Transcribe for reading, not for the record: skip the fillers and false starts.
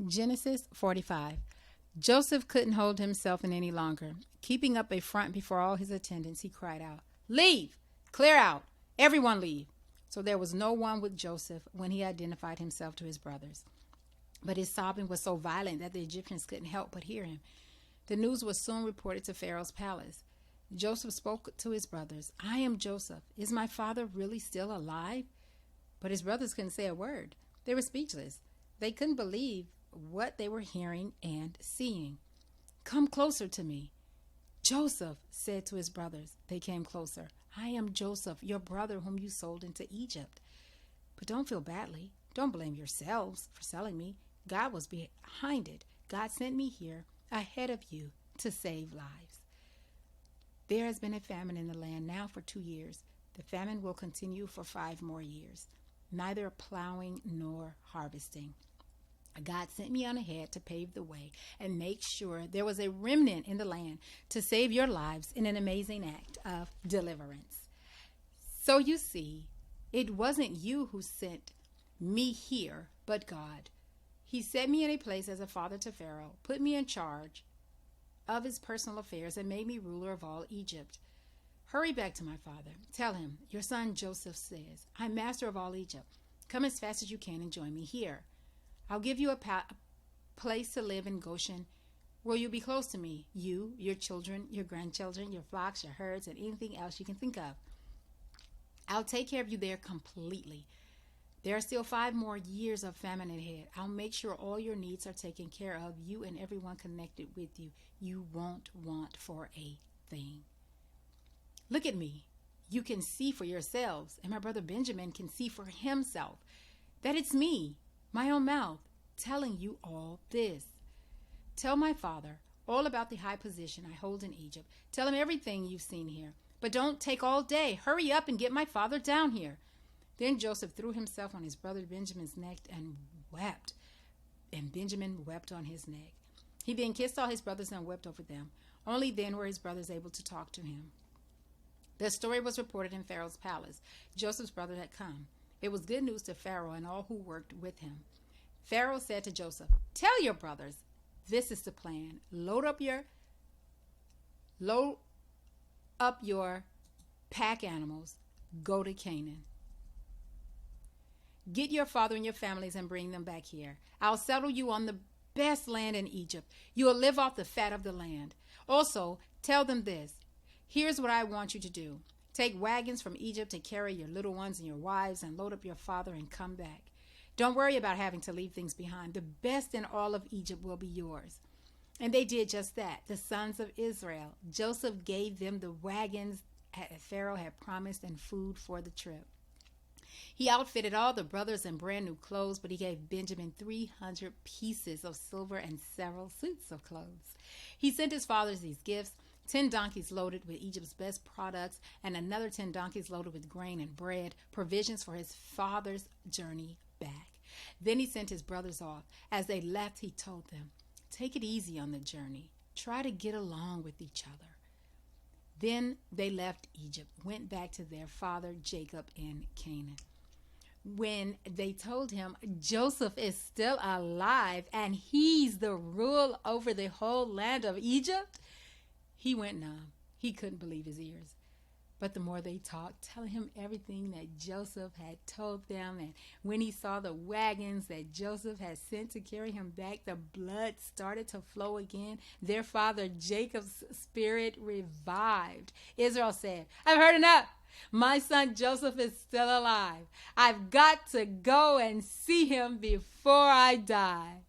Genesis 45. Joseph couldn't hold himself in any longer. Keeping up a front before all his attendants, he cried out, "Leave! Clear out! Everyone leave!" So there was no one with Joseph when he identified himself to his brothers. But his sobbing was so violent that the Egyptians couldn't help but hear him. The news was soon reported to Pharaoh's palace. Joseph spoke to his brothers. "I am Joseph. Is my father really still alive?" But his brothers couldn't say a word. They were speechless. They couldn't believe what they were hearing and seeing. "Come closer to me," Joseph said to his brothers. They came closer. "I am Joseph, your brother whom you sold into Egypt. But don't feel badly. Don't blame yourselves for selling me. God was behind it. God sent me here ahead of you to save lives." There has been a famine in the land now for 2 years. The famine will continue for 5 more years, neither plowing nor harvesting. God sent me on ahead to pave the way and make sure there was a remnant in the land to save your lives in an amazing act of deliverance. So you see, it wasn't you who sent me here, but God. He set me in a place as a father to Pharaoh, put me in charge of his personal affairs, and made me ruler of all Egypt. Hurry back to my father. Tell him, your son Joseph says, I'm master of all Egypt. Come as fast as you can and join me here. I'll give you a place to live in Goshen where you'll be close to me, you, your children, your grandchildren, your flocks, your herds, and anything else you can think of. I'll take care of you there completely. There are still 5 more years of famine ahead. I'll make sure all your needs are taken care of, you and everyone connected with you. You won't want for a thing. Look at me. You can see for yourselves, and my brother Benjamin can see for himself that it's me, my own mouth, telling you all this. Tell my father all about the high position I hold in Egypt. Tell him everything you've seen here. But don't take all day. Hurry up and get my father down here. Then Joseph threw himself on his brother Benjamin's neck and wept. And Benjamin wept on his neck. He then kissed all his brothers and wept over them. Only then were his brothers able to talk to him. The story was reported in Pharaoh's palace. Joseph's brother had come. It was good news to Pharaoh and all who worked with him. Pharaoh said to Joseph, "Tell your brothers, this is the plan. Load up your pack animals. Go to Canaan. Get your father and your families and bring them back here. I'll settle you on the best land in Egypt. You will live off the fat of the land. Also, tell them this. Here's what I want you to do. Take wagons from Egypt to carry your little ones and your wives and load up your father and come back. Don't worry about having to leave things behind. The best in all of Egypt will be yours." And they did just that. The sons of Israel. Joseph gave them the wagons Pharaoh had promised and food for the trip. He outfitted all the brothers in brand new clothes, but he gave Benjamin 300 pieces of silver and several suits of clothes. He sent his fathers these gifts: 10 donkeys loaded with Egypt's best products and another 10 donkeys loaded with grain and bread, provisions for his father's journey back. Then he sent his brothers off. As they left, he told them, "Take it easy on the journey. Try to get along with each other." Then they left Egypt, went back to their father Jacob in Canaan. When they told him Joseph is still alive and he's the rule over the whole land of Egypt, he went numb. He couldn't believe his ears. But the more they talked, telling him everything that Joseph had told them, and when he saw the wagons that Joseph had sent to carry him back, the blood started to flow again. Their father Jacob's spirit revived. Israel said, "I've heard enough. My son Joseph is still alive. I've got to go and see him before I die."